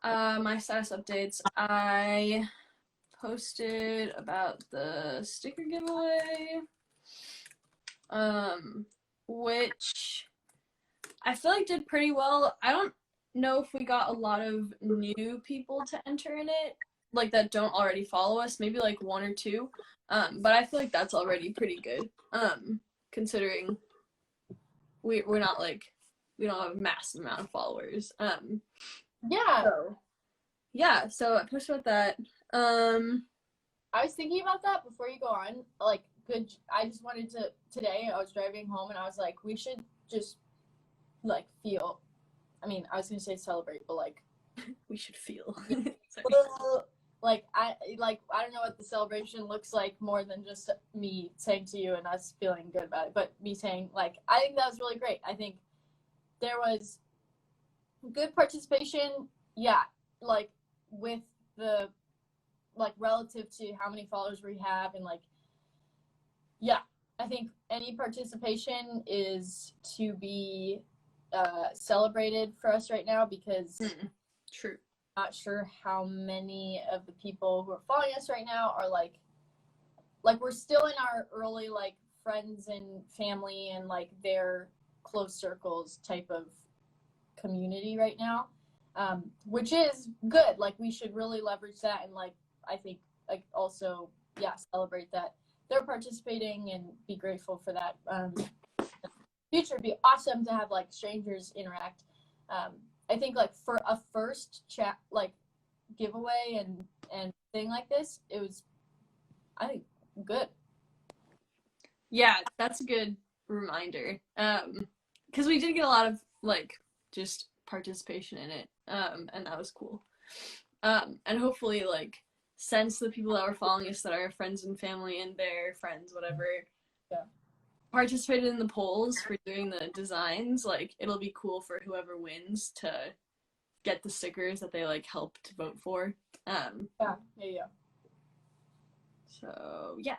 My status updates. I posted about the sticker giveaway, which I feel like did pretty well. I don't know if we got a lot of new people to enter in it, like that don't already follow us, maybe like one or two. But I feel like that's already pretty good. Considering we're not like we don't have a massive amount of followers. Yeah, So yeah, so I posted about that. I was thinking about that before you go on. Like, good. I just wanted to today. I was driving home and I was like, we should just like feel. I mean, I was gonna say celebrate, but like We should feel. like I don't know what the celebration looks like more than just me saying to you and us feeling good about it, but me saying like I think that was really great. I think there was good participation. Yeah, like with the like relative to how many followers we have and like yeah, I think any participation is to be celebrated for us right now because True. not sure how many of the people who are following us right now are like we're still in our early like friends and family and like their close circles type of community right now, which is good. Like we should really leverage that and like I think like also celebrate that they're participating and be grateful for that. Future would be awesome to have like strangers interact. I think like for a first chat like giveaway and thing like this, it was I think good. Yeah, that's a good reminder. Because we did get a lot of like just participation in it. And that was cool. And hopefully like since the people that were following us that are friends and family and their friends, whatever, Yeah. participated in the polls for doing the designs, like it'll be cool for whoever wins to get the stickers that they like helped vote for. Yeah. So yeah.